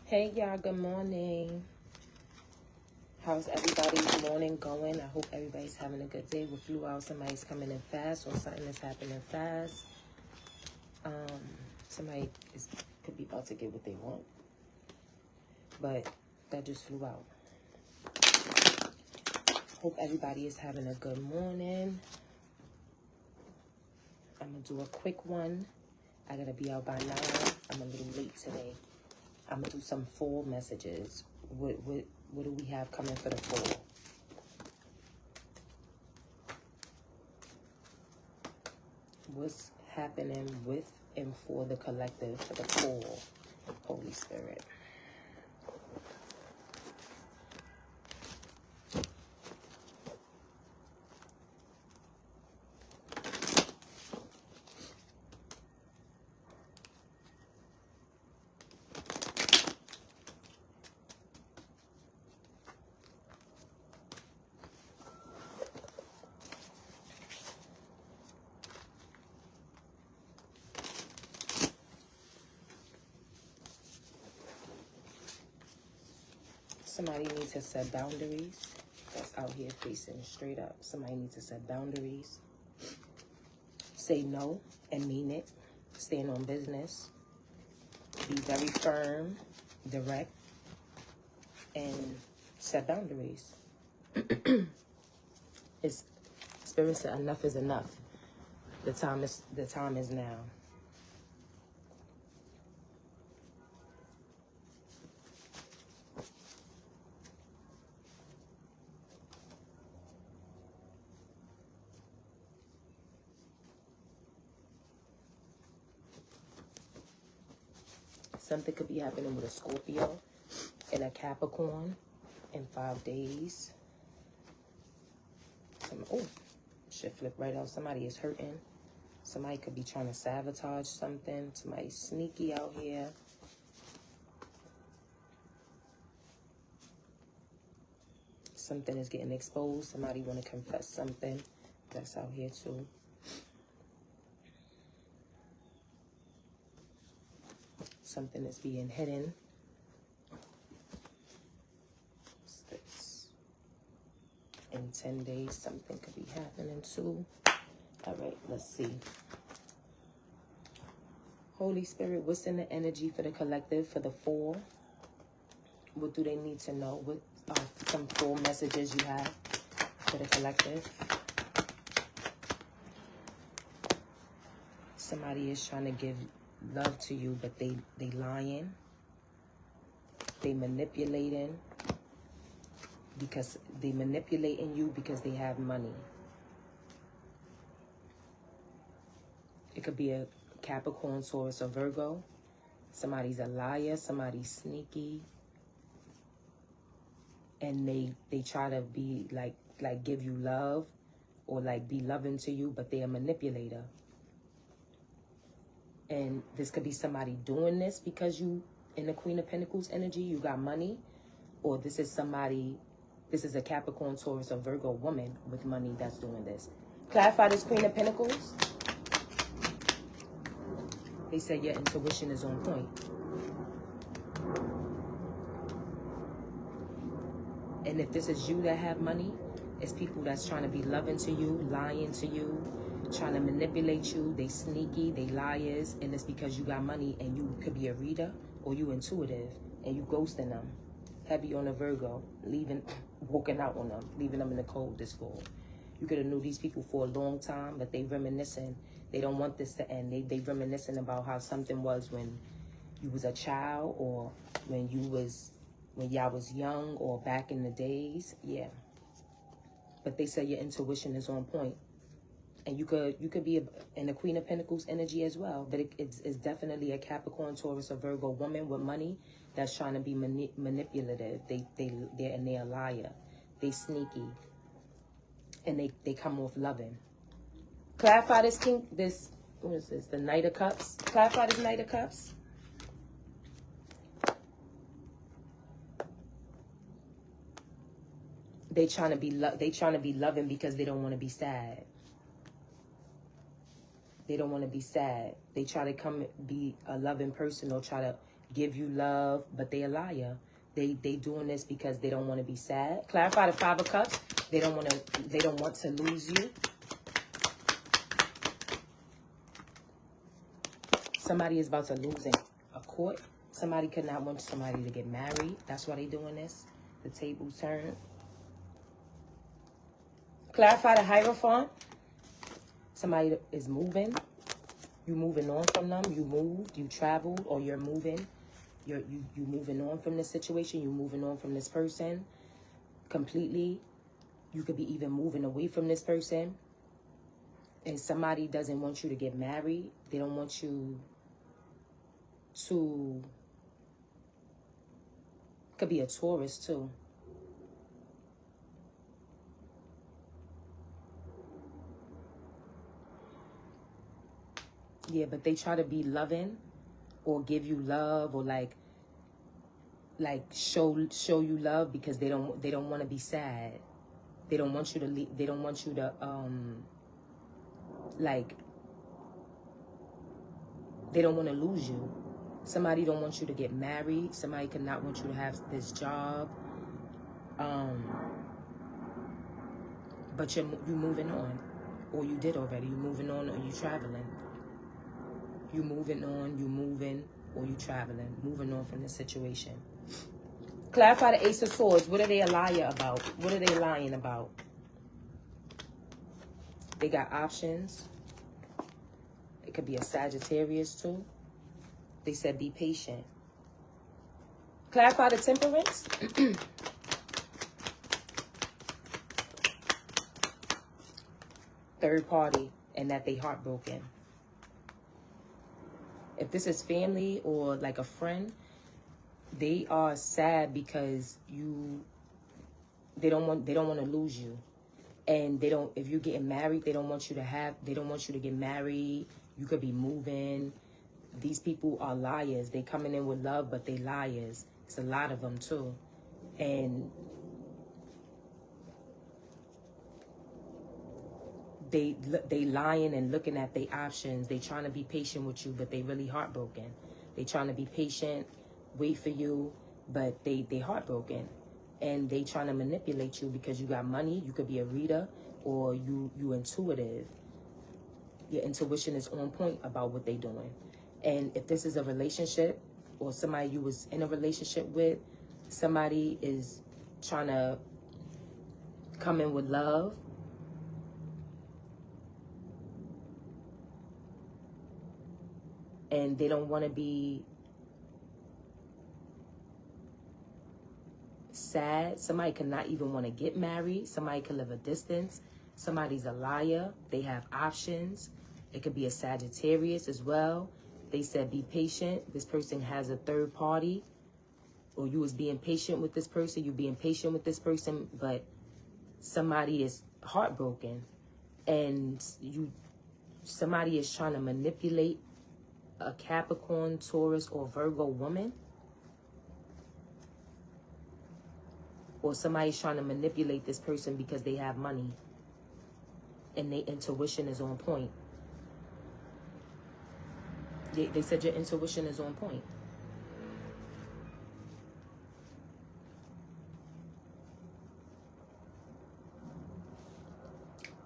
Hey y'all, good morning. How's everybody's morning going? I hope everybody's having a good day. We flew out, somebody's coming in fast or something is happening fast. Somebody could be about to get what they want. But that just flew out. Hope everybody is having a good morning. I'm going to do a quick one. I got to be out by 9. I'm a little late today. I'm going to do some full messages. What do we have coming for the fall? What's happening with and for the collective for the fall, Holy Spirit? Somebody needs to set boundaries. That's out here facing straight up. Somebody needs to set boundaries. Say no and mean it. Stand on business. Be very firm, direct, and set boundaries. Spirit said enough is enough. The time is now. Something could be happening with a Scorpio and a Capricorn in 5 days. Shit flip right out. Somebody is hurting. Somebody could be trying to sabotage something. Somebody's sneaky out here. Something is getting exposed. Somebody want to confess something. That's out here too. Something is being hidden. In 10 days, something could be happening too. All right, let's see. Holy Spirit, what's in the energy for the collective for the fall? What do they need to know? What are some full messages you have for the collective? Somebody is trying to give love to you, but they lying. They manipulating. Because they manipulating you because they have money. It could be a Capricorn, Taurus, or Virgo. Somebody's a liar. Somebody's sneaky. And they try to be like give you love or like be loving to you, but they're a manipulator. And this could be somebody doing this because you, in the Queen of Pentacles energy, you got money. Or this is a Capricorn, Taurus, or Virgo woman with money that's doing this. Clarify this Queen of Pentacles. They said your intuition is on point. And if this is you that have money, it's people that's trying to be loving to you, lying to you, trying to manipulate you. They sneaky, they liars, and it's because you got money and you could be a reader or you intuitive and you ghosting them. Heavy on a Virgo, walking out on them, leaving them in the cold this fall. You could have knew these people for a long time, but they reminiscing. They don't want this to end. They reminiscing about how something was when you was a child or when y'all was young or back in the days. Yeah. But they say your intuition is on point. And you could be in the Queen of Pentacles energy as well. But it's definitely a Capricorn, Taurus, or Virgo woman with money that's trying to be manipulative. They're a liar. They sneaky. And they come off loving. Clarify this what is this? The Knight of Cups. Clarify this Knight of Cups. They trying to be loving because they don't want to be sad. They don't want to be sad. They try to come be a loving person or try to give you love, but they a liar. They doing this because they don't want to be sad. Clarify the Five of Cups. They don't want to lose you. Somebody is about to lose a court. Somebody could not want somebody to get married. That's why they doing this. The tables turn. Clarify the Hierophant. Somebody is moving. You moving on from them. You moved. You traveled, or you're moving. You moving on from this situation. You moving on from this person completely. You could be even moving away from this person. And somebody doesn't want you to get married. They don't want you to... Could be a Taurus too. Yeah, but they try to be loving or give you love, or like show you love, because they don't want to be sad. They don't want you to leave. They don't want you to like, they don't want to lose you. Somebody don't want you to get married. Somebody could not want you to have this job. But you moving on, or you did already. You moving on, or you traveling. You moving on, you moving, or you traveling. Moving on from the situation. Clarify the Ace of Swords. What are they a liar about? What are they lying about? They got options. It could be a Sagittarius too. They said be patient. Clarify the Temperance. Third party, and that they heartbroken. If this is family or like a friend, they are sad because they don't want to lose you. And they don't, if you're getting married, they don't want you to get married. You could be moving. These people are liars. They coming in with love, but they liars. It's a lot of them too. And they lying and looking at their options. They trying to be patient with you, but they really heartbroken. They trying to be patient, wait for you, but they heartbroken. And they trying to manipulate you because you got money. You could be a reader, or you intuitive. Your intuition is on point about what they doing. And if this is a relationship, or somebody you was in a relationship with, somebody is trying to come in with love. And they don't want to be sad. Somebody could not even want to get married. Somebody could live a distance. Somebody's a liar. They have options. It could be a Sagittarius as well. They said be patient. This person has a third party. Or you was being patient with this person. You being patient with this person. But somebody is heartbroken. And somebody is trying to manipulate a Capricorn, Taurus, or Virgo woman. Or somebody's trying to manipulate this person because they have money. And their intuition is on point. They said your intuition is on point.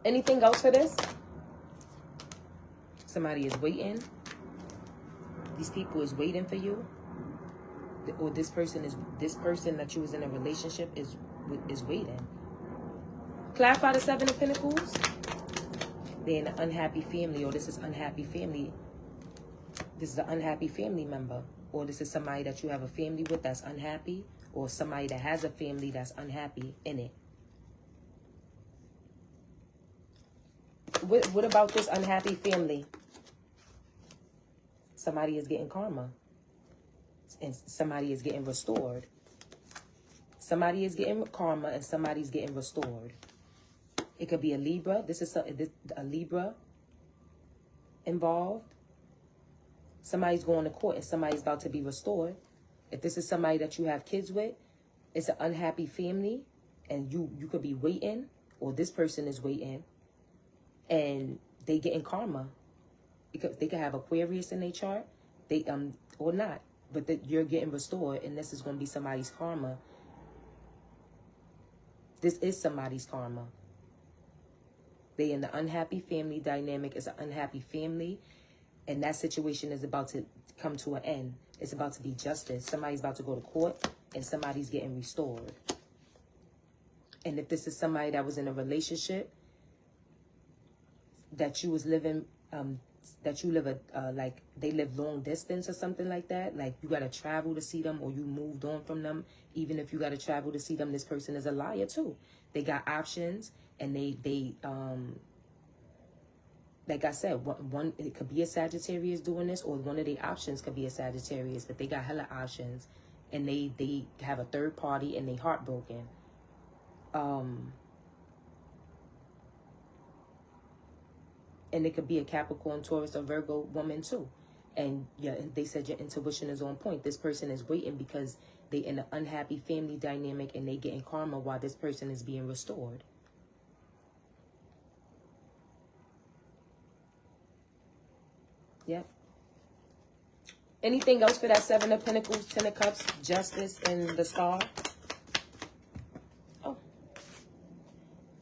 Anything else for this? Somebody is waiting. These people is waiting for you. Or this person that you was in a relationship is waiting. Clarify the Seven of Pentacles. They're in an unhappy family, or this is unhappy family. This is an unhappy family member, or this is somebody that you have a family with that's unhappy, or somebody that has a family that's unhappy in it. What about this unhappy family? Somebody is getting karma. And somebody is getting restored. Somebody is getting karma, and somebody's getting restored. It could be a Libra. This is a Libra involved. Somebody's going to court, and somebody's about to be restored. If this is somebody that you have kids with, it's an unhappy family, and you could be waiting, or this person is waiting, and they getting karma. Because they could have Aquarius in their chart, or not. but that you're getting restored, and this is going to be somebody's karma. This is somebody's karma. They in the unhappy family dynamic. It's an unhappy family, and that situation is about to come to an end. It's about to be justice. Somebody's about to go to court, and somebody's getting restored. And if this is somebody that was in a relationship that you was living, that you live like they live long distance or something like that, like you got to travel to see them, or you moved on from them. Even if you got to travel to see them, this person is a liar too. They got options, and they like I said, one it could be a Sagittarius doing this, or one of the options could be a Sagittarius, but they got hella options, and they have a third party, and they heartbroken. And it could be a Capricorn, Taurus, or Virgo woman too. And yeah, they said your intuition is on point. This person is waiting because they in an unhappy family dynamic, and they getting karma while this person is being restored. Yep. Anything else for that Seven of Pentacles, Ten of Cups, Justice, and the Star? Oh.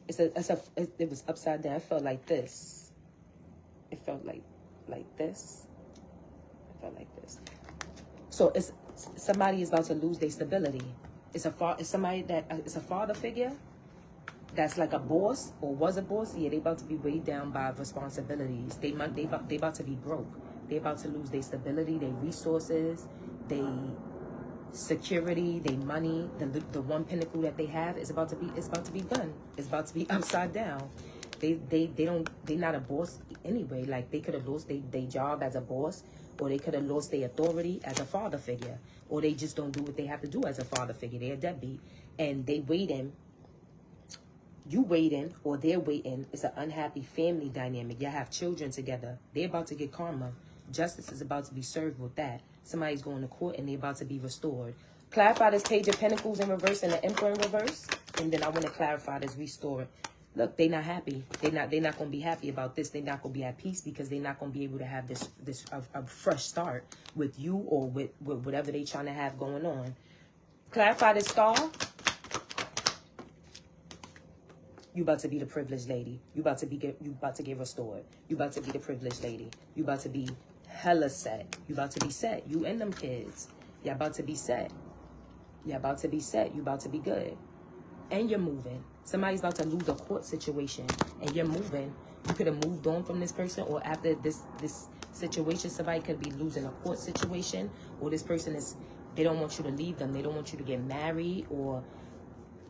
It was upside down. It felt like this. It felt like this. It felt like this. So it's somebody is about to lose their stability. It's somebody that it's a father figure that's like a boss or was a boss. Yeah, they about to be weighed down by responsibilities. They about to be broke. They about to lose their stability, their resources, their security, their money. The one pinnacle that they have is about to be done. It's about to be upside down. They're not a boss anyway. Like they could have lost their job as a boss, or they could have lost their authority as a father figure, or they just don't do what they have to do as a father figure. They're a deadbeat, and they waiting. You waiting, or they're waiting. It's an unhappy family dynamic. Y'all have children together. They're about to get karma. Justice is about to be served with that. Somebody's going to court, and they're about to be restored. Clarify this Page of Pentacles in reverse and the Emperor in reverse, and then I want to clarify this Restored. Look, they're not happy. They're not going to be happy about this. They're not going to be at peace because they're not going to be able to have this fresh start with you, or with whatever they're trying to have going on. Clarify this Star. You about to be the privileged lady. You about to get restored. You about to be the privileged lady. You about to be hella set. You about to be set. You and them kids. Y'all about to be set. Y'all about to be set. You about to be good. And you're moving. Somebody's about to lose a court situation, and you're moving. You could have moved on from this person, or after this situation, somebody could be losing a court situation, or this person they don't want you to leave them. They don't want you to get married, or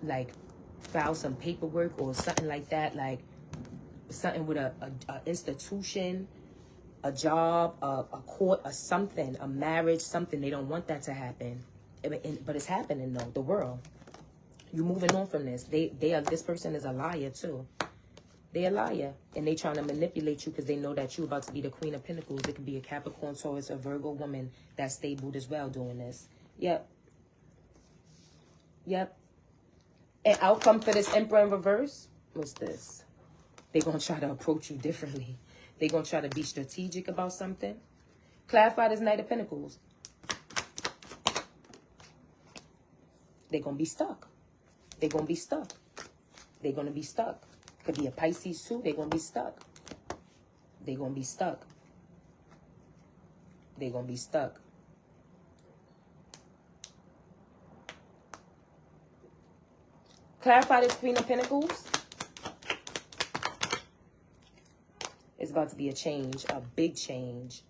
like file some paperwork or something like that, like something with a institution, a job, a court, or something, a marriage, something. They don't want that to happen, but it's happening though. The world, you moving on from this. This person is a liar too. They're a liar, and they trying to manipulate you because they know that you about to be the Queen of Pentacles. It could be a Capricorn, Taurus, or Virgo woman that's stable as well doing this. Yep. An outcome for this Emperor in reverse, what's this? They're going to try to approach you differently. They're going to try to be strategic about something. Clarify this Knight of Pentacles. They're going to be stuck. They're going to be stuck. They're going to be stuck. Could be a Pisces too. They're going to be stuck. They're going to be stuck. They're going to be stuck. Clarify this Queen of Pentacles. It's about to be a change, a big change.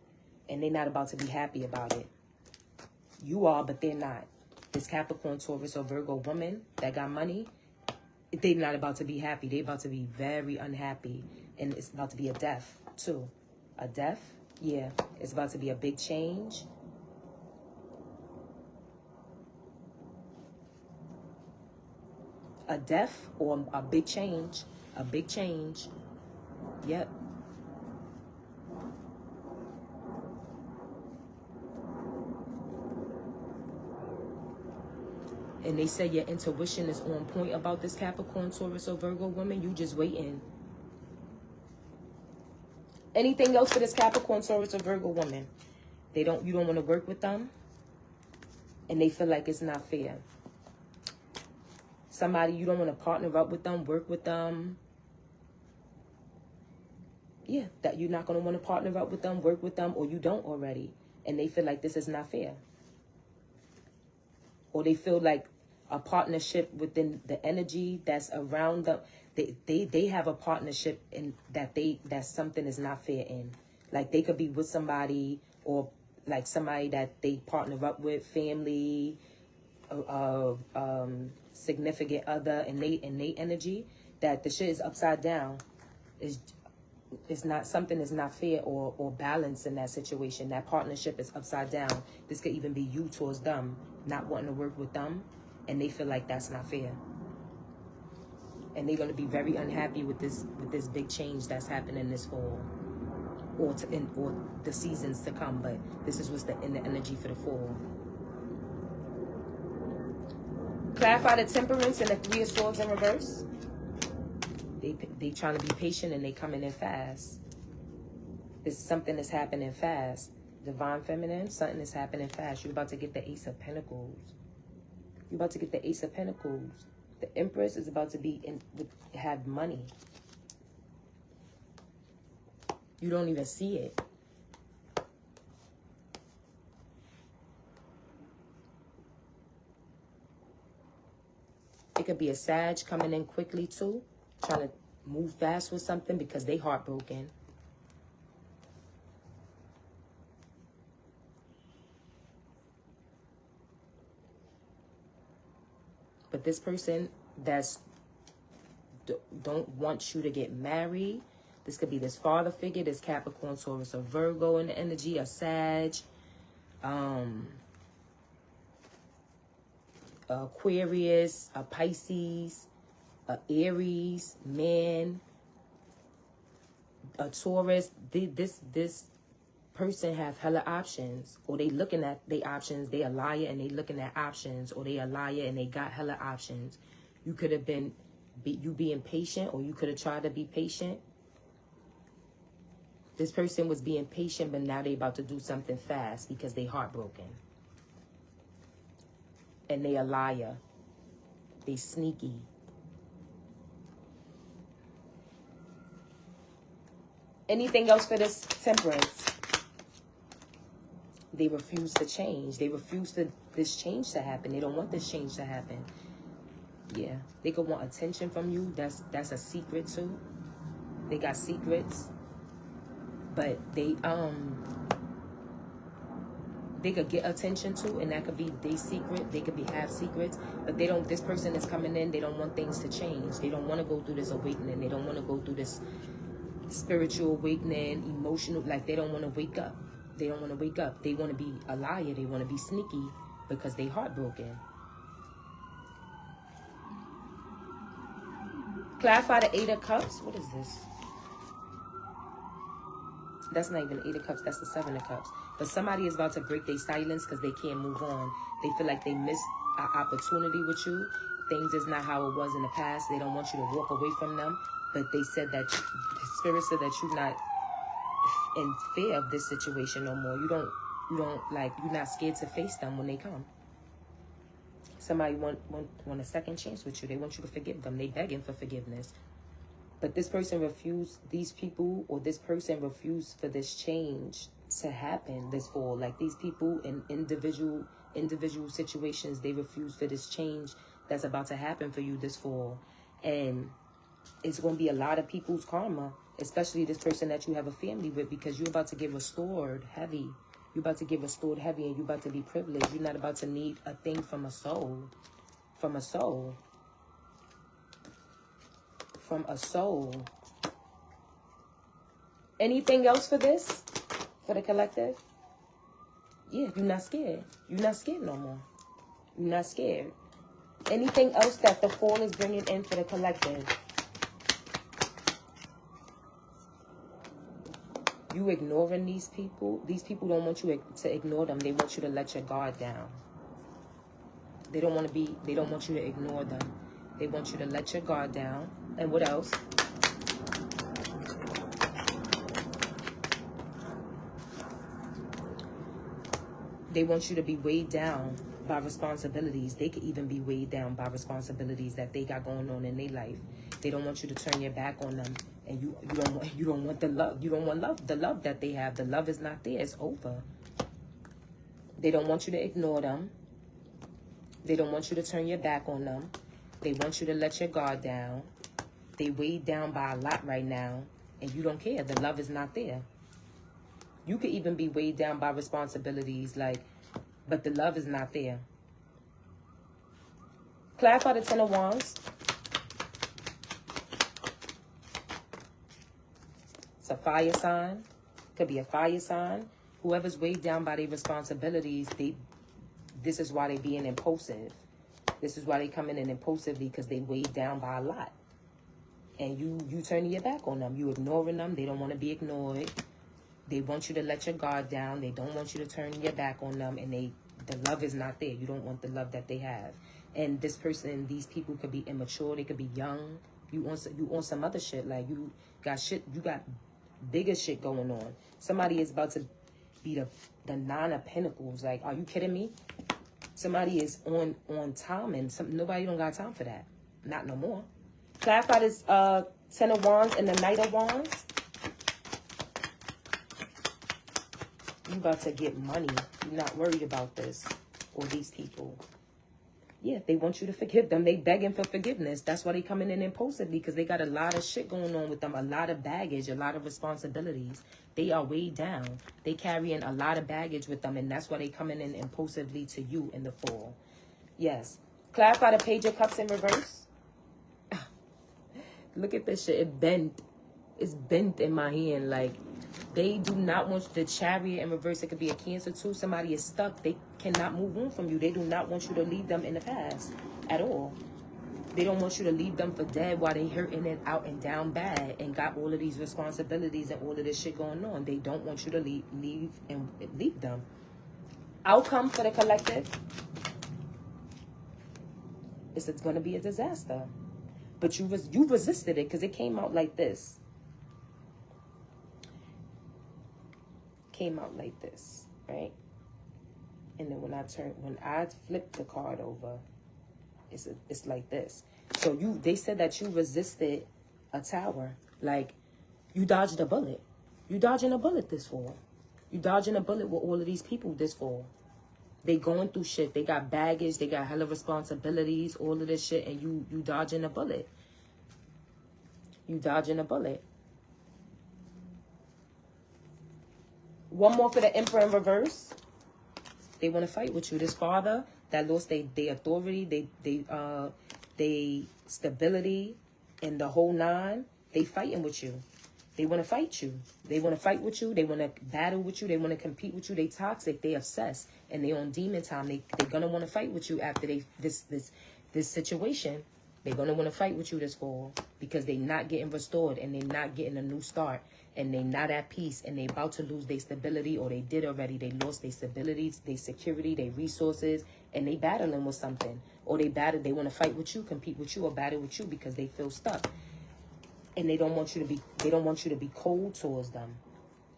And they're not about to be happy about it. You are, but they're not. This Capricorn, Taurus, or Virgo woman that got money, they're not about to be happy. They're about to be very unhappy. And it's about to be a death, too. A death? Yeah. It's about to be a big change. A death or a big change. A big change. Yep. And they say your intuition is on point about this Capricorn, Taurus, or Virgo woman. You just waiting. Anything else for this Capricorn, Taurus, or Virgo woman? You don't want to work with them. and they feel like it's not fair. Somebody, you don't want to partner up with them, work with them. Yeah, that you're not going to want to partner up with them, work with them, or you don't already. And they feel like this is not fair. Or they feel like a partnership within the energy that's around them. They have a partnership in that something is not fair in. Like they could be with somebody, or like somebody that they partner up with, family, significant other, and they energy, that the shit is upside down. It's not, something is not fair or balanced in that situation. That partnership is upside down. This could even be you towards them, not wanting to work with them, and they feel like that's not fair. And they're going to be very unhappy with this big change that's happening this fall, or the seasons to come. But this is what's in the energy for the fall. Clarify the Temperance and the Three of Swords in reverse. They trying to be patient, and they coming in fast. This something is happening fast. Divine Feminine, something is happening fast. You're about to get the Ace of Pentacles. You're about to get the Ace of Pentacles. The Empress is about to have money. You don't even see it. It could be a Sag coming in quickly too, trying to move fast with something because they heartbroken. But this person don't want you to get married. This could be this father figure, this Capricorn, Taurus, or Virgo in the energy, a Sag, Aquarius, a Pisces, a Aries, man, a Taurus. This person have hella options, or they looking at their options. They a liar and they looking at options, or they a liar and they got hella options. You could have been you being patient, or you could have tried to be patient. This person was being patient, but now they about to do something fast because they heartbroken. And they a liar. They sneaky. Anything else for this Temperance? They refuse to change. They refuse for this change to happen. They don't want this change to happen. Yeah. They could want attention from you. That's a secret too. They got secrets. But they could get attention too, and that could be their secret. They could have secrets, but they don't. This person is coming in. They don't want things to change. They don't want to go through this awakening. They don't want to go through this spiritual awakening, emotional. Like they don't want to wake up. They don't want to wake up. They want to be a liar. They want to be sneaky because they heartbroken. Clarify the Eight of Cups. What is this? That's not even the Eight of Cups. That's the Seven of Cups. But somebody is about to break their silence because they can't move on. They feel like they missed an opportunity with you. Things is not how it was in the past. They don't want you to walk away from them. But they said that the Spirit said that you're not in fear of this situation no more. You don't like, you're not scared to face them when they come. Somebody want a second chance with you. They want you to forgive them. They begging for forgiveness. But this person refused, these people or this person refused for this change to happen this fall. Like these people in individual situations, they refuse for this change that's about to happen for you this fall. And it's going to be a lot of people's karma, especially this person that you have a family with, because you're about to get restored heavy. You're about to get restored heavy, and you're about to be privileged. You're not about to need a thing from a soul. From a soul. From a soul. Anything else for this? For the collective? Yeah, you're not scared. You're not scared no more. You're not scared. Anything else that the fall is bringing in for the collective? You ignoring these people. These people don't want you to ignore them. They want you to let your guard down. They don't want you to ignore them. They want you to let your guard down. And what else? They want you to be weighed down by responsibilities. They could even be weighed down by responsibilities that they got going on in their life. They don't want you to turn your back on them, and you don't want the love. You don't want love. The love that they have, the love is not there. It's over. They don't want you to ignore them. They don't want you to turn your back on them. They want you to let your guard down. They weighed down by a lot right now, and you don't care. The love is not there. You could even be weighed down by responsibilities, but the love is not there. Clarify the Ten of Wands. It's a fire sign. Could be a fire sign. Whoever's weighed down by their responsibilities, this is why they being impulsive. This is why they coming in impulsively, because they weighed down by a lot. And you turning your back on them. You ignoring them. They don't want to be ignored. They want you to let your guard down. They don't want you to turn your back on them. And the love is not there. You don't want the love that they have. And this person, these people could be immature. They could be young. You on some other shit. Like, you got bigger shit going on. Somebody is about to be the Nine of Pentacles. Like, are you kidding me? Somebody is on time, and nobody don't got time for that. Not no more. Clarify this Ten of Wands and the Knight of Wands. You about to get money. You're not worried about this or these people. Yeah, they want you to forgive them. They begging for forgiveness. That's why they coming in impulsively, because they got a lot of shit going on with them, a lot of baggage, a lot of responsibilities. They are weighed down. They carrying a lot of baggage with them, and that's why they coming in impulsively to you in the fall. Yes. Clarify the Page of Cups in reverse. Look at this shit. It bent. It's bent in my hand. Like, they do not want the Chariot in reverse. It could be a Cancer too. Somebody is stuck. They cannot move on from you. They do not want you to leave them in the past at all. They don't want you to leave them for dead while they hurting and out and down bad and got all of these responsibilities and all of this shit going on. They don't want you to leave them. Outcome for the collective. It's going to be a disaster. But you resisted it, because it came out like this. Came out like this, right? And then when I flip the card over, it's like this. So they said that you resisted a tower. Like, you dodged a bullet. You dodging a bullet this fall. You dodging a bullet with all of these people this fall. They going through shit. They got baggage. They got hella responsibilities, all of this shit, and you dodging a bullet. You dodging a bullet. One more for the Emperor in reverse. They want to fight with you. This father that lost their authority, they stability, and the whole nine, they fighting with you. They want to fight you. They want to fight with you. They want to battle with you. They want to compete with you. They toxic. They obsessed. And they on demon time. They're going to want to fight with you after this situation. They're going to want to fight with you this fall, because they're not getting restored, and they're not getting a new start, and they're not at peace, and they're about to lose their stability, or they did already. They lost their stability, their security, their resources, and they battling with something. Or they want to fight with you, compete with you, or battle with you because they feel stuck. And they don't want you to be cold towards them.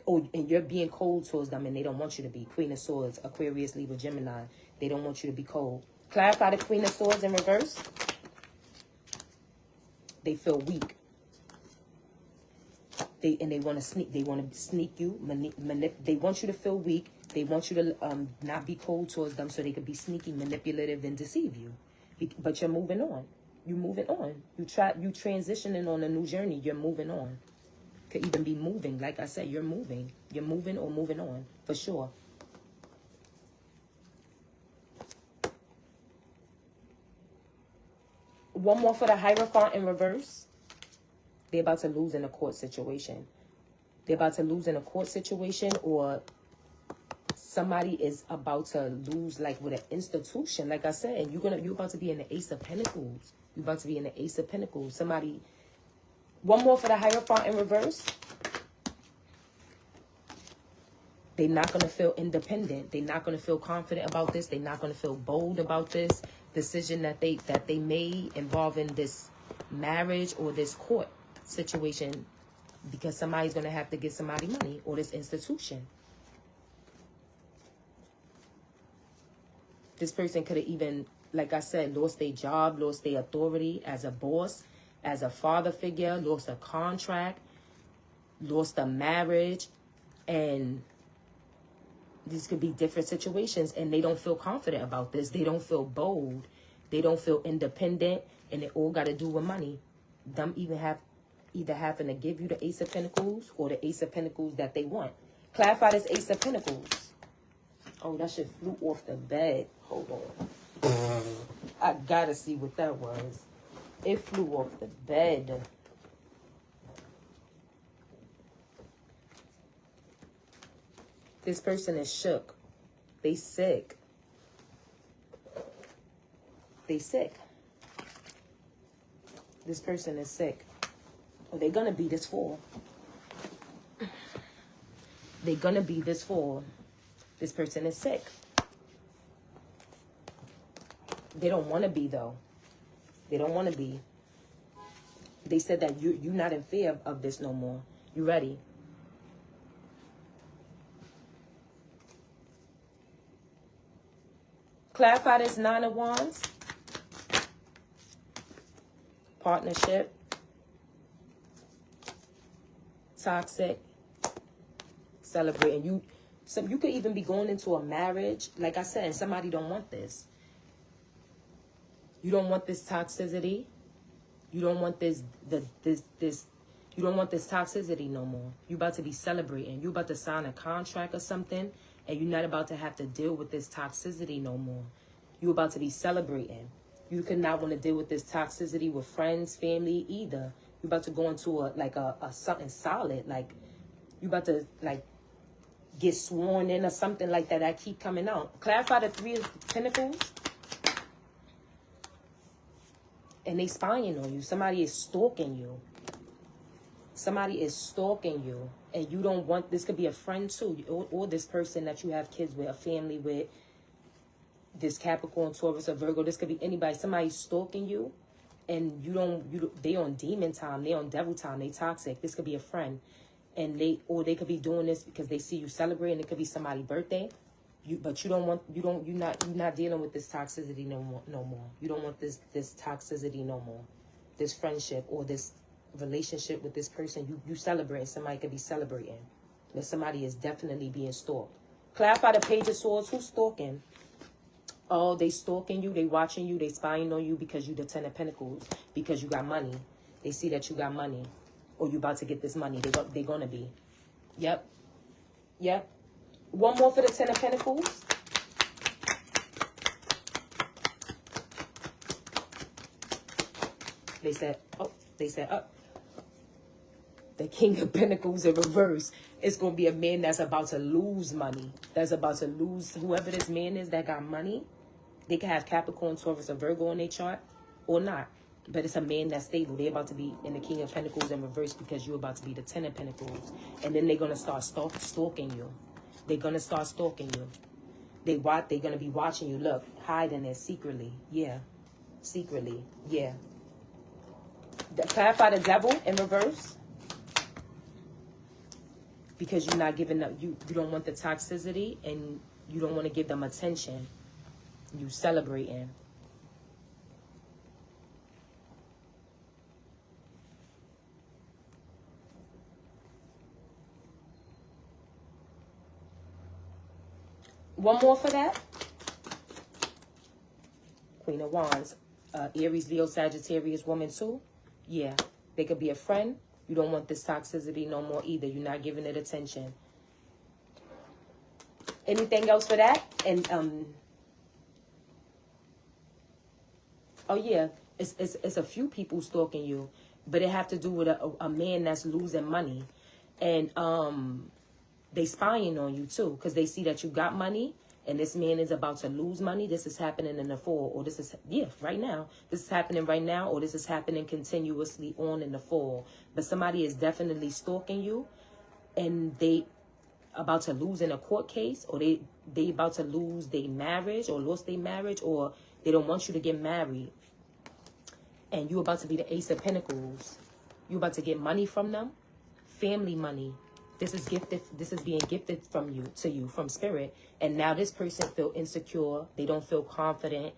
And you're being cold towards them, and they don't want you to be. Queen of Swords, Aquarius, Libra, Gemini. They don't want you to be cold. Clarify the Queen of Swords in reverse. They feel weak. They want to sneak. They want to sneak you. They want you to feel weak. They want you to not be cold towards them, so they could be sneaky, manipulative, and deceive you. But you're moving on. You're moving on. You transitioning on a new journey. You're moving on. Could even be moving. Like I said, you're moving. You're moving or moving on for sure. One more for the Hierophant in reverse. They're about to lose in a court situation. They're about to lose in a court situation, or somebody is about to lose, like, with an institution. Like I said, you're about to be in the Ace of Pentacles. You're about to be in the Ace of Pentacles. One more for the Hierophant in reverse. They're not going to feel independent. They're not going to feel confident about this. They're not going to feel bold about this decision that they made involving this marriage or this court situation, because somebody's going to have to give somebody money, or this institution. This person could have even, like I said, lost their job, lost their authority as a boss, as a father figure, lost a contract, lost a marriage, and these could be different situations, and they don't feel confident about this. They don't feel bold. They don't feel independent, and it all got to do with money. Them either having to give you the Ace of Pentacles or the Ace of Pentacles that they want. Clarify this Ace of Pentacles. Oh, that shit flew off the bed. Hold on. I gotta see what that was. It flew off the bed. This person is shook. They sick. They sick. This person is sick. Or they're gonna be this fall. They're gonna be this fall. This person is sick. They don't want to be, though. They don't want to be. They said that you're not in fear of this no more. You ready? Clarify this Nine of Wands. Partnership. Toxic. Celebrating. You could even be going into a marriage. Like I said, and somebody don't want this. You don't want this toxicity. You don't want this you don't want this toxicity no more. You about to be celebrating. You about to sign a contract or something, and you're not about to have to deal with this toxicity no more. You about to be celebrating. You could not want to deal with this toxicity with friends, family either. You about to go into a something solid. Like you about to get sworn in or something like that. I keep coming out. Clarify the Three of Pentacles. And they spying on you. Somebody is stalking you. Somebody is stalking you. And you don't want, this could be a friend too. Or this person that you have kids with, a family with. This Capricorn, Taurus, or Virgo. This could be anybody. Somebody's stalking you. And they on demon time. They on devil time. They toxic. This could be a friend. And they could be doing this because they see you celebrating. It could be somebody's birthday. You're not dealing with this toxicity no more. You don't want this toxicity no more. This friendship or this relationship with this person. You celebrate. Somebody could be celebrating. But somebody is definitely being stalked. Clarify the Page of Swords. Who's stalking? Oh, they stalking you. They watching you. They spying on you because you the Ten of Pentacles. Because you got money. They see that you got money. Or you about to get this money. They're going to be. Yep. Yep. One more for the Ten of Pentacles. They said, the King of Pentacles in reverse. It's going to be a man that's about to lose money. That's about to lose, whoever this man is that got money. They can have Capricorn, Taurus, or Virgo on their chart or not. But it's a man that's stable. They're about to be in the King of Pentacles in reverse because you're about to be the Ten of Pentacles. And then they're going to start stalking you. They're going to start stalking you. They're going to be watching you. Look, hiding it secretly. Yeah. Secretly. Yeah. Clarify the Devil in reverse. Because you're not giving up. You don't want the toxicity and you don't want to give them attention. You celebrating. One more for that. Queen of Wands. Aries, Leo, Sagittarius woman too. Yeah. They could be a friend. You don't want this toxicity no more either. You're not giving it attention. Anything else for that? And oh yeah, it's a few people stalking you, but it have to do with a man that's losing money, and they spying on you too because they see that you got money. And this man is about to lose money. This is happening in the fall. Or this is, right now. This is happening right now. Or this is happening continuously on in the fall. But somebody is definitely stalking you. And they about to lose in a court case. Or they about to lose their marriage. Or lost their marriage. Or they don't want you to get married. And you about to be the Ace of Pentacles. You about to get money from them. Family money. This is gifted. This is being gifted from you to you from spirit. And now this person feel insecure. They don't feel confident,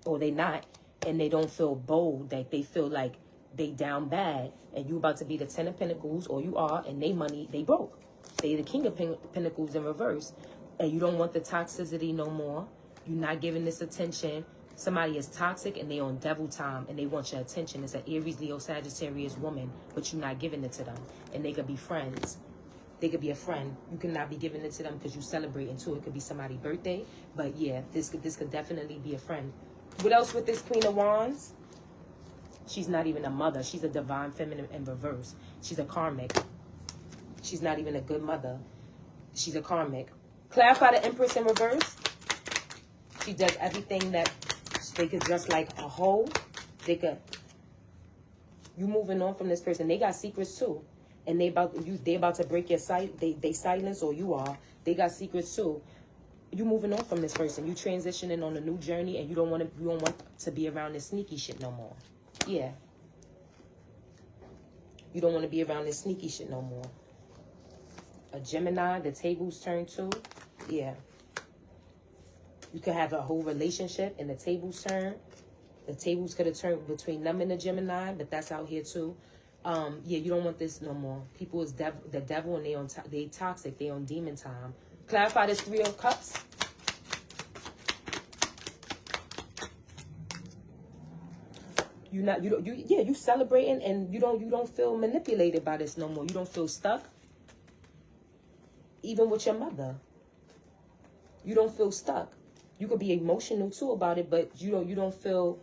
or they not, and they don't feel bold. Like they feel like they down bad. And you about to be the 10 of Pentacles, or you are, and they money, they broke. They the King of Pentacles in reverse. And you don't want the toxicity no more. You're not giving this attention. Somebody is toxic and they on devil time and they want your attention. It's an Aries, Leo, Sagittarius woman, but you're not giving it to them. And they could be friends. They could be a friend. You cannot be giving it to them because you celebrating too. It could be somebody's birthday. But yeah, this could definitely be a friend. What else with this Queen of Wands? She's not even a mother. She's a divine feminine in reverse. She's a karmic. She's not even a good mother. She's a karmic. Clarify the Empress in reverse. She does everything that they could dress like a hoe. They could. You moving on from this person. They got secrets too, and they about to break your they silence, or you are. They got secrets too. You moving on from this person. You transitioning on a new journey, and you don't want to be around this sneaky shit no more. Yeah. You don't want to be around this sneaky shit no more. A Gemini, the tables turn too. Yeah. You could have a whole relationship and the tables turn. The tables could have turned between them and the Gemini, but that's out here too. Yeah, you don't want this no more. People is the devil, and they toxic. They on demon time. Clarify this 3 of Cups. You celebrating, and you don't feel manipulated by this no more. You don't feel stuck. Even with your mother, you don't feel stuck. You could be emotional too about it, but you don't feel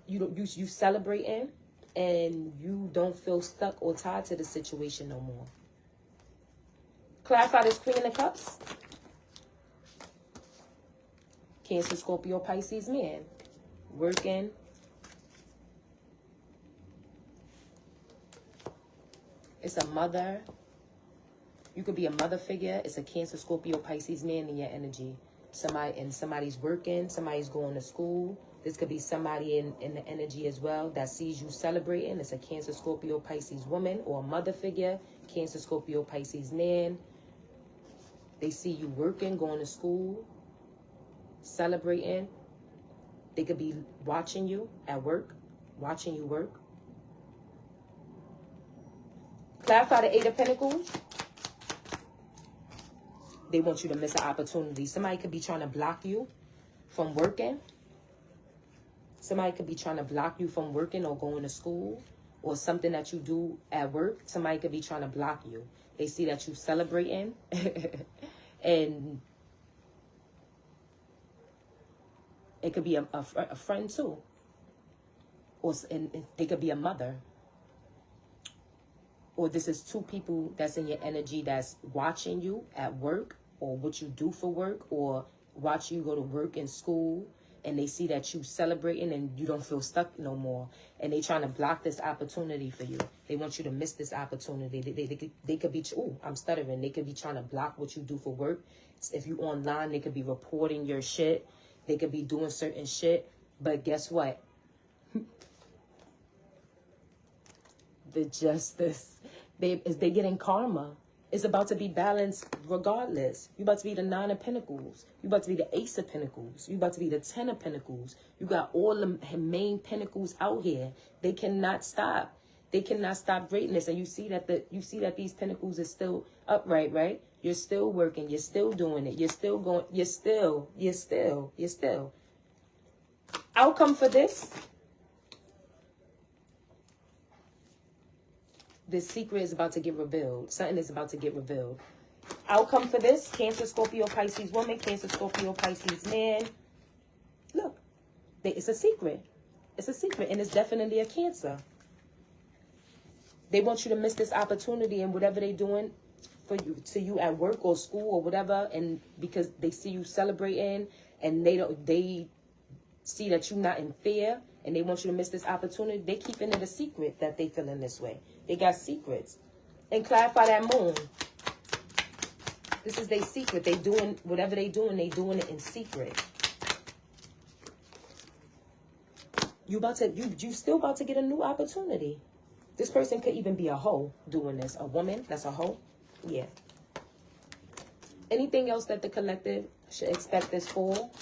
you celebrating, and you don't feel stuck or tied to the situation no more. Clarify this Queen of Cups. Cancer, Scorpio, Pisces man. Working. It's a mother. You could be a mother figure. It's a Cancer, Scorpio, Pisces man in your energy. Somebody's working. Somebody's going to school. This could be somebody in the energy as well that sees you celebrating. It's a Cancer, Scorpio, Pisces woman, or a mother figure. Cancer, Scorpio, Pisces man. They see you working, going to school, celebrating. They could be watching you at work, watching you work. Clarify the 8 of Pentacles. They want you to miss an opportunity. Somebody could be trying to block you from working. Somebody could be trying to block you from working or going to school, or something that you do at work. Somebody could be trying to block you. They see that you celebrating. And it could be a friend too. And they could be a mother. Or this is 2 people that's in your energy that's watching you at work, or what you do for work, or watch you go to work and school, and they see that you celebrating and you don't feel stuck no more. And they trying to block this opportunity for you. They want you to miss this opportunity. They could be, I'm stuttering. They could be trying to block what you do for work. If you online, they could be reporting your shit. They could be doing certain shit. But guess what? The justice, they getting karma. It's about to be balanced regardless. You're about to be the 9 of Pentacles. You're about to be the Ace of Pentacles. You're about to be the 10 of Pentacles. You got all the main Pentacles out here. They cannot stop. They cannot stop greatness. And you see that these Pentacles are still upright, right? You're still working. You're still doing it. You're still going. You're still. Outcome for this. This secret is about to get revealed. Something is about to get revealed. Outcome for this. Cancer, Scorpio, Pisces woman. Cancer, Scorpio, Pisces man. Look. It's a secret. It's a secret. And it's definitely a Cancer. They want you to miss this opportunity, and whatever they're doing to you at work or school or whatever. And because they see you celebrating, and they see that you're not in fear, and they want you to miss this opportunity. They keeping it a secret that they feeling this way. They got secrets. And clarify that moon. This is their secret. They doing whatever they doing it in secret. You still about to get a new opportunity. This person could even be a hoe doing this. A woman that's a hoe. Yeah. Anything else that the collective should expect this fall?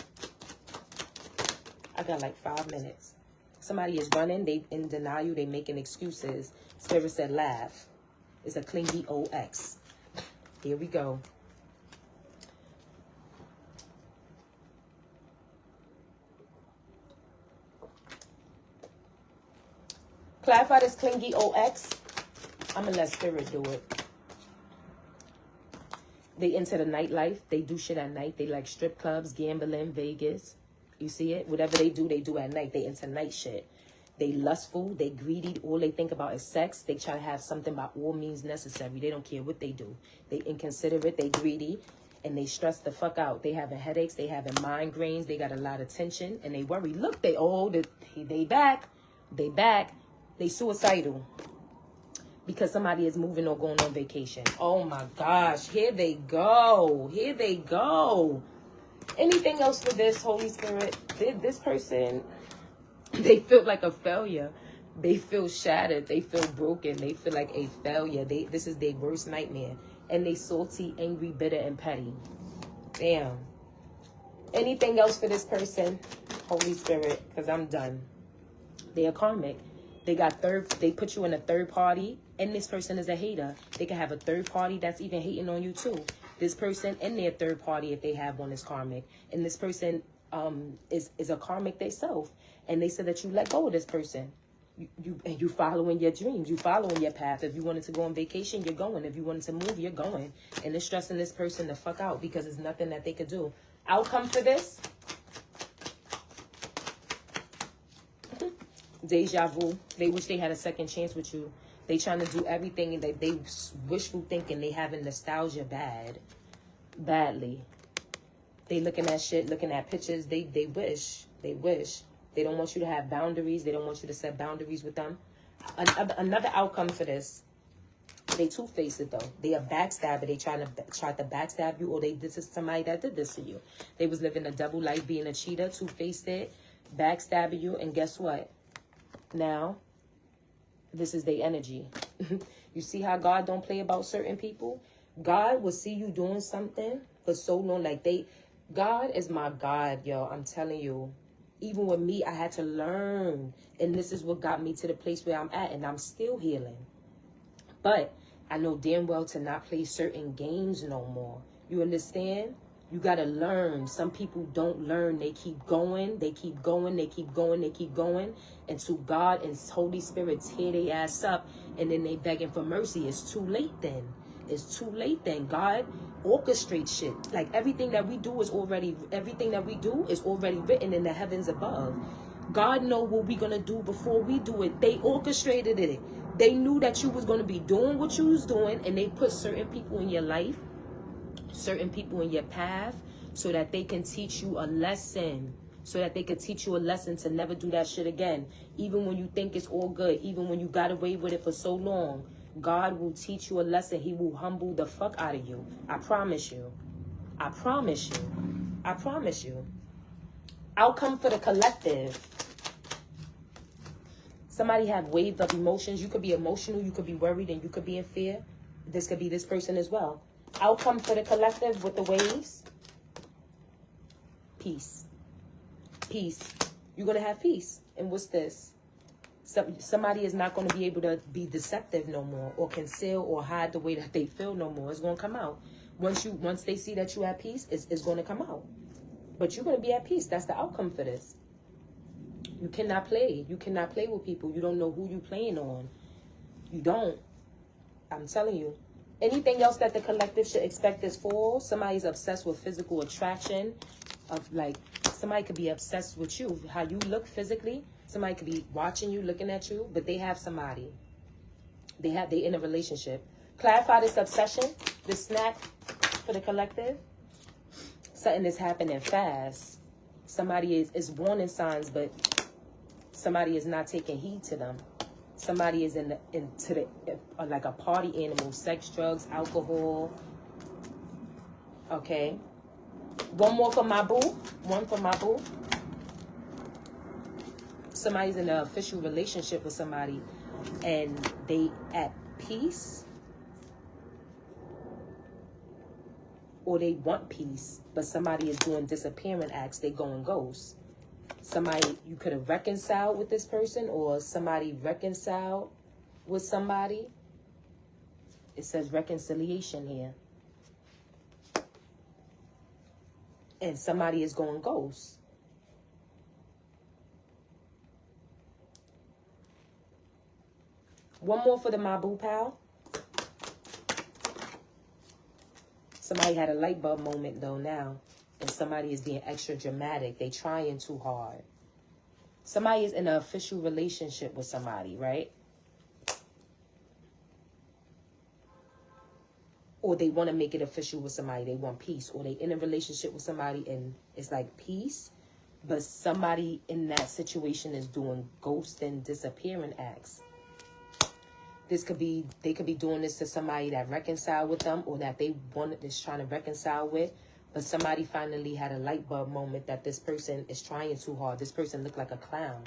I got like 5 minutes. Somebody is running. They in denial. They making excuses. Spirit said laugh. It's a clingy OX. Here we go. Clarify this clingy OX. I'm going to let Spirit do it. They into the nightlife. They do shit at night. They like strip clubs, gambling, Vegas. You see it? Whatever they do at night. They into night shit. They lustful. They greedy. All they think about is sex. They try to have something by all means necessary. They don't care what they do. They inconsiderate. They greedy. And they stress the fuck out. They having headaches. They having migraines. They got a lot of tension. And they worry. Look, they back. They back. They suicidal. Because somebody is moving or going on vacation. Oh my gosh. Here they go. Here they go. Anything else for this, Holy Spirit? This person, they feel like a failure. They feel shattered. They feel broken. They feel like a failure. This is their worst nightmare. And they salty, angry, bitter, and petty. Damn. Anything else for this person, Holy Spirit? Because I'm done. They are karmic. They put you in a third party, and this person is a hater. They can have a third party that's even hating on you too. This person and their third party, if they have one, is karmic. And this person is a karmic themselves. And they said that you let go of this person. You following your dreams. You following your path. If you wanted to go on vacation, you're going. If you wanted to move, you're going. And it's stressing this person the fuck out because there's nothing that they could do. Outcome for this? Deja vu. They wish they had a second chance with you. They trying to do everything, and they wishful thinking. They having nostalgia badly. They looking at shit, looking at pictures. They wish. They don't want you to have boundaries. They don't want you to set boundaries with them. Another outcome for this. They two-faced it though. They a backstabber. They tried to backstab you, or this is somebody that did this to you. They was living a double life, being a cheater, two-faced it, backstabbing you, and guess what? Now, this is their energy. You see how God don't play about certain people? God will see you doing something for so long. God is my God, yo. I'm telling you. Even with me, I had to learn. And this is what got me to the place where I'm at. And I'm still healing. But I know damn well to not play certain games no more. You understand? You got to learn. Some people don't learn. They keep going. They keep going. They keep going. They keep going. Until God and Holy Spirit tear their ass up. And then they begging for mercy. It's too late then. It's too late then. God orchestrates shit. Like everything that we do is already written in the heavens above. God know what we're going to do before we do it. They orchestrated it. They knew that you was going to be doing what you was doing. And they put certain people in your life, certain people in your path, so that they can teach you a lesson. So that they can teach you a lesson to never do that shit again. Even when you think it's all good. Even when you got away with it for so long. God will teach you a lesson. He will humble the fuck out of you. I promise you. I promise you. I promise you. Outcome for the collective. Somebody have waves of emotions. You could be emotional. You could be worried. And you could be in fear. This could be this person as well. Outcome for the collective with the waves. Peace. Peace. You're going to have peace. And what's this? Somebody is not going to be able to be deceptive no more, or conceal or hide the way that they feel no more. It's going to come out. Once they see that you have peace, it's going to come out. But you're going to be at peace. That's the outcome for this. You cannot play. You cannot play with people. You don't know who you're playing on. You don't. I'm telling you. Anything else that the collective should expect this fall? Somebody's obsessed with physical attraction. Somebody could be obsessed with you. How you look physically. Somebody could be watching you, looking at you, but they have somebody. They in a relationship. Clarify this obsession, this snap for the collective. Something is happening fast. Somebody is warning signs, but somebody is not taking heed to them. Somebody is like a party animal, sex, drugs, alcohol. Okay. One more for my boo. One for my boo. Somebody's in an official relationship with somebody and they at peace. or they want peace, but somebody is doing disappearing acts. They going ghost. Somebody, you could have reconciled with this person, or somebody reconciled with somebody. It says reconciliation here. And somebody is going ghost. One more for the Mabu pal. Somebody had a light bulb moment though now. And somebody is being extra dramatic. They trying too hard. Somebody is in an official relationship with somebody, right? Or they want to make it official with somebody. They want peace. Or they in a relationship with somebody and it's like peace. But somebody in that situation is doing ghost and disappearing acts. This could be, they could be doing this to somebody that reconciled with them or that they wanted, is trying to reconcile with. But somebody finally had a light bulb moment that this person is trying too hard. This person looked like a clown.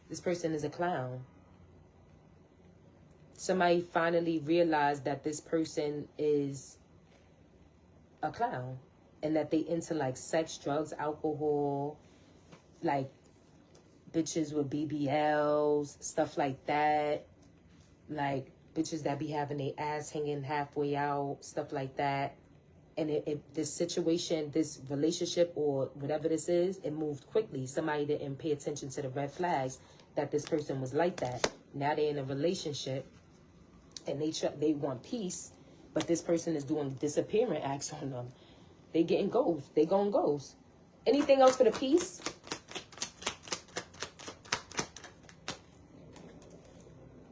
This person is a clown. Somebody finally realized that this person is a clown. And that they into like sex, drugs, alcohol, like bitches with BBLs, stuff like that. Like bitches that be having their ass hanging halfway out, stuff like that. And this situation, this relationship or whatever this is, it moved quickly. Somebody didn't pay attention to the red flags that this person was like that. Now they're in a relationship and they want peace, but this person is doing disappearing acts on them. They getting ghost. They going ghost. Anything else for the peace?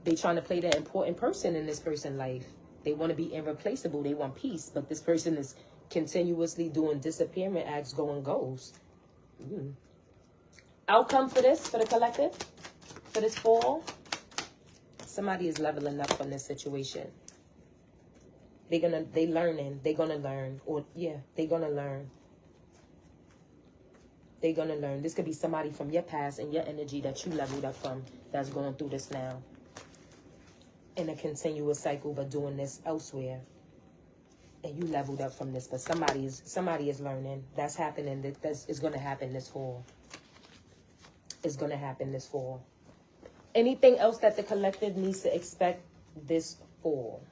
They trying to play the important person in this person's life. They want to be irreplaceable. They want peace. But this person is continuously doing disappearance acts, going ghost. Outcome for this, for the collective, for this fall. Somebody is leveling up from this situation. They learning. They're gonna learn. Or yeah, they're gonna learn. They're gonna learn. This could be somebody from your past and your energy that you leveled up from that's going through this now. In a continuous cycle, but doing this elsewhere. And you leveled up from this, but somebody is learning. That's happening. It's going to happen this fall. It's going to happen this fall. Anything else that the collective needs to expect this fall?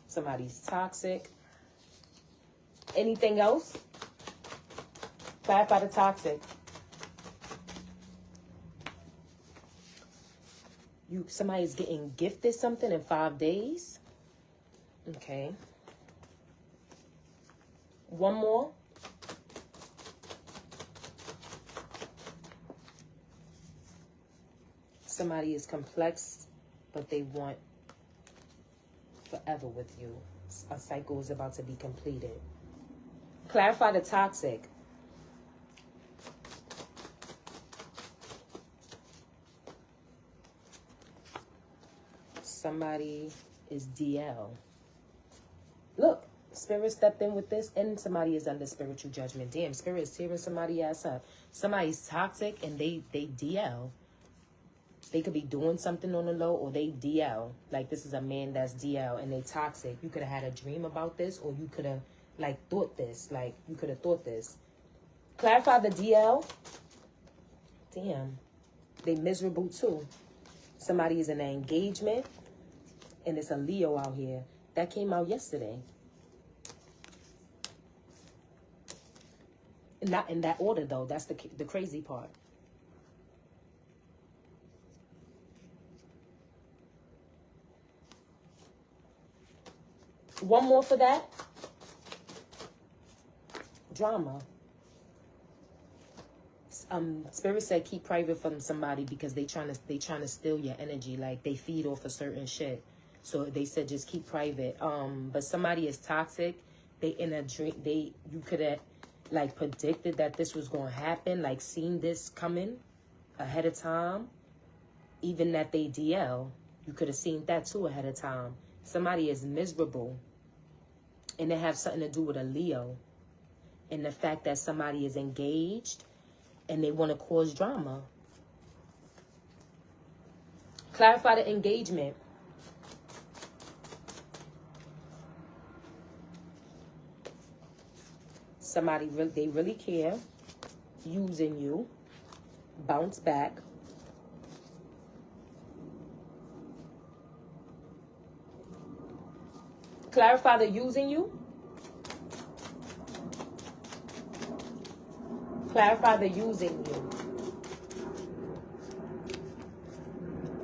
Somebody's toxic. Anything else? Clarify the toxic. Somebody's getting gifted something in 5 days. Okay. One more. Somebody is complex, but they want forever with you. A cycle is about to be completed. Clarify the toxic. Somebody is DL. Look, Spirit stepped in with this, and somebody is under spiritual judgment. Damn, Spirit is tearing somebody ass up. Somebody's toxic, and they DL. They could be doing something on the low, or they DL. Like, this is a man that's DL, and they toxic. You could have had a dream about this, or you could have, like, thought this. Like, you could have thought this. Clarify the DL. Damn. They miserable, too. Somebody is in an engagement. And it's a Leo out here. That came out yesterday. Not in that order, though. That's the crazy part. One more for that. Drama. Spirit said keep private from somebody because they trying to steal your energy. Like, they feed off a certain shit. So they said just keep private. But somebody is toxic. They in a dream. You could have like predicted that this was going to happen. Like, seen this coming ahead of time. Even that they DL, you could have seen that too ahead of time. Somebody is miserable, and they have something to do with a Leo, and the fact that somebody is engaged, and they want to cause drama. Clarify the engagement. Somebody, they really care. Using you. Bounce back. Clarify the using you. Clarify the using you.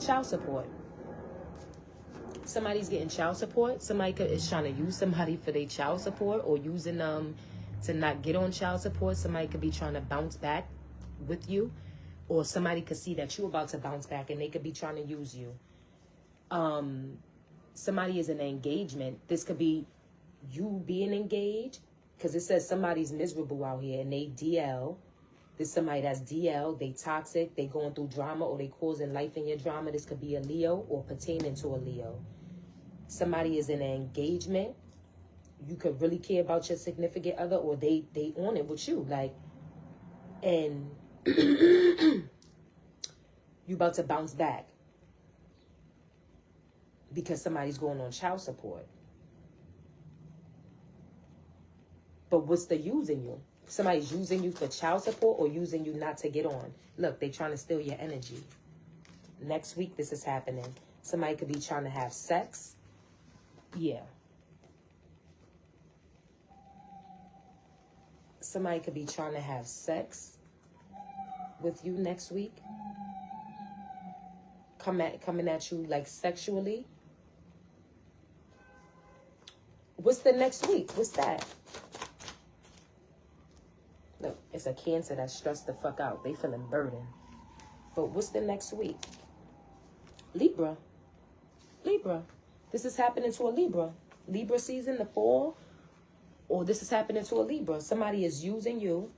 Child support. Somebody's getting child support. Somebody is trying to use somebody for their child support, or using them to not get on child support. Somebody could be trying to bounce back with you, or somebody could see that you're about to bounce back and they could be trying to use you. Somebody is in an engagement. This could be you being engaged, because it says somebody's miserable out here and they DL. There's somebody that's DL, they toxic, they going through drama, or they causing life in your drama. This could be a Leo or pertaining to a Leo. Somebody is in an engagement. You could really care about your significant other, or they on it with you. Like, and you about to bounce back because somebody's going on child support. But what's the using you? Somebody's using you for child support, or using you not to get on. Look, they trying to steal your energy. Next week, this is happening. Somebody could be trying to have sex. Yeah. Somebody could be trying to have sex with you next week. Coming at you like sexually. What's the next week? What's that? Look, it's a Cancer that's stressed the fuck out. They feeling burdened. But what's the next week? Libra. Libra. This is happening to a Libra. Libra season, the fall. Or this is happening to a Libra. Somebody is using you,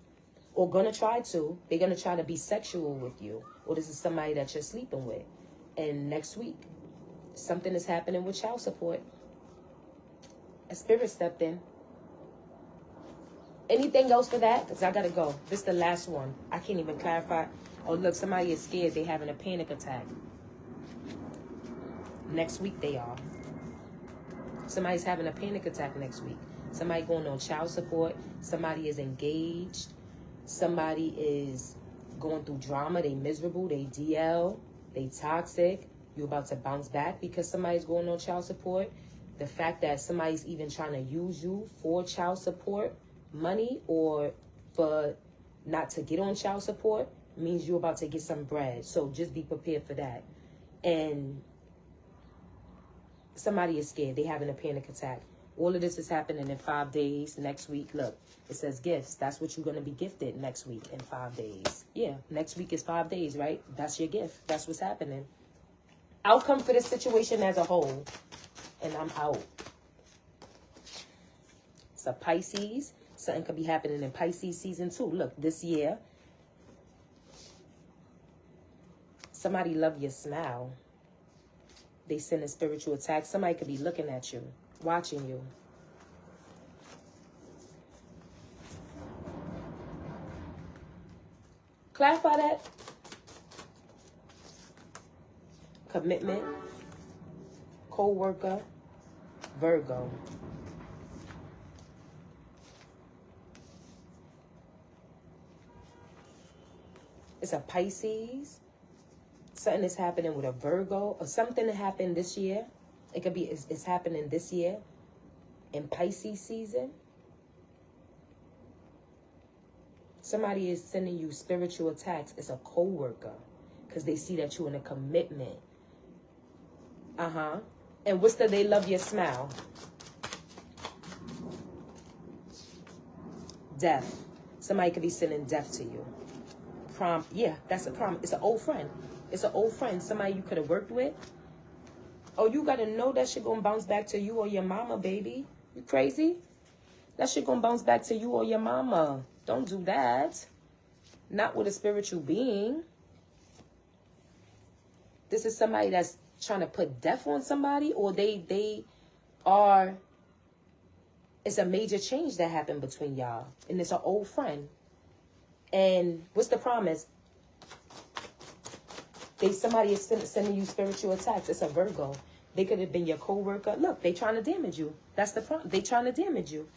or gonna try to. They're gonna try to be sexual with you. Or this is somebody that you're sleeping with. And next week, something is happening with child support. A spirit stepped in. Anything else for that? Because I got to go. This is the last one. I can't even clarify. Oh, look, somebody is scared. They're having a panic attack. Next week they are. Somebody's having a panic attack next week. Somebody going on child support. Somebody is engaged. Somebody is going through drama. They miserable. They DL. They toxic. You're about to bounce back because somebody's going on child support. The fact that somebody's even trying to use you for child support money, or for not to get on child support, means you're about to get some bread. So just be prepared for that. And somebody is scared. They're having a panic attack. All of this is happening in 5 days. Next week, look, it says gifts. That's what you're going to be gifted next week in 5 days. Yeah, next week is 5 days, right? That's your gift. That's what's happening. Outcome for this situation as a whole. And I'm out. It's a Pisces. Something could be happening in Pisces season too. Look, this year, somebody love your smile. They send a spiritual attack. Somebody could be looking at you, watching you. Clarify that. Commitment. Co-worker. Virgo. It's a Pisces. Something is happening with a Virgo, or something that happened this year. It could be it's happening this year in Pisces season. Somebody is sending you spiritual attacks. It's a co-worker because they see that you're in a commitment. And what's the they love your smile? Death. Somebody could be sending death to you. Yeah, that's a prom. It's an old friend. It's an old friend. Somebody you could have worked with. Oh, you got to know that shit going to bounce back to you or your mama, baby. You crazy? That shit going to bounce back to you or your mama. Don't do that. Not with a spiritual being. This is somebody that's trying to put death on somebody, or they are... It's a major change that happened between y'all. And it's an old friend. And what's the promise? Somebody is sending you spiritual attacks. It's a Virgo. They could have been your co-worker. Look, they trying to damage you. That's the problem. They trying to damage you.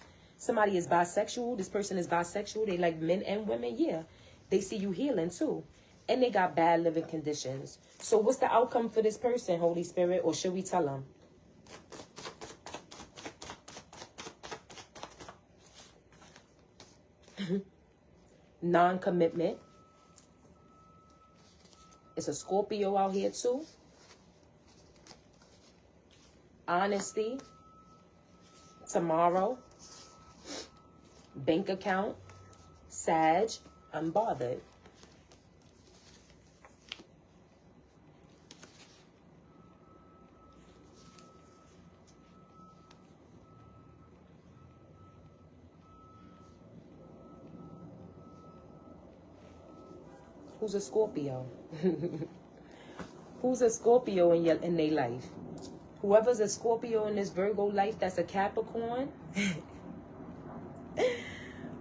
Somebody is bisexual. This person is bisexual. They like men and women. Yeah. They see you healing too. And they got bad living conditions. So what's the outcome for this person, Holy Spirit? Or should we tell them? Non-commitment. It's a Scorpio out here too. Honesty. Tomorrow. Bank account. Sag. Unbothered. Who's a Scorpio? Who's a Scorpio in their life? Whoever's a Scorpio in this Virgo life that's a Capricorn.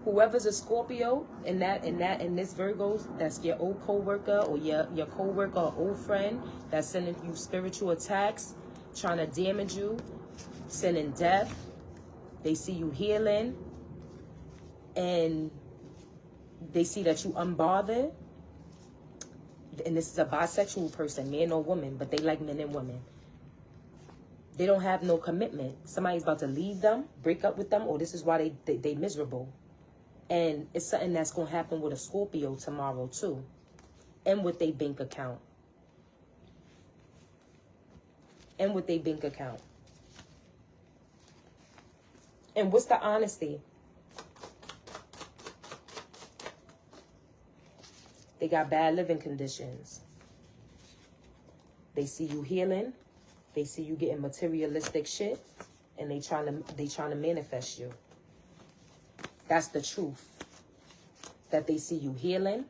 Whoever's a Scorpio in this Virgo, that's your old co-worker or your co-worker or old friend that's sending you spiritual attacks, trying to damage you, sending death. They see you healing and they see that you unbothered. And this is a bisexual person, man or woman, but they like men and women. They don't have no commitment. Somebody's about to leave them, break up with them, or this is why they miserable. And it's something that's going to happen with a Scorpio tomorrow too. And with their bank account. And with their bank account. And what's the honesty? They got bad living conditions. They see you healing. They see you getting materialistic shit. And they trying to manifest you. That's the truth. That they see you healing.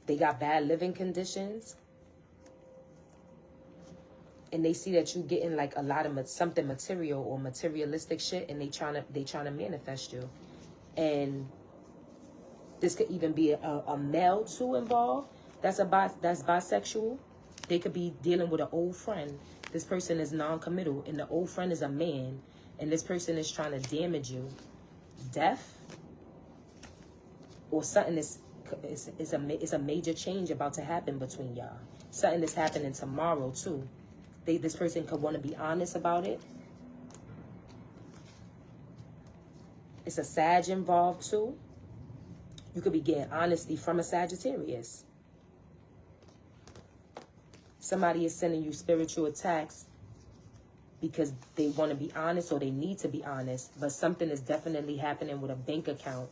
They got bad living conditions. And they see that you getting like a lot of something material or materialistic shit. And they trying to manifest you. And this could even be a male too involved. That's bisexual. They could be dealing with an old friend. This person is non-committal, and the old friend is a man, and this person is trying to damage you. Death, or something is a major change about to happen between y'all. Something that's happening tomorrow too. This person could want to be honest about it. It's a Sag involved too. You could be getting honesty from a Sagittarius. Somebody is sending you spiritual attacks because they want to be honest or they need to be honest. But something is definitely happening with a bank account.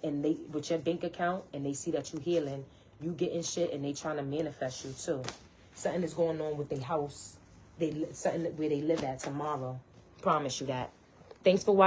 And with your bank account, and they see that you healing, you getting shit, and they trying to manifest you too. Something is going on with their house. Something where they live at tomorrow. Promise you that. Thanks for watching.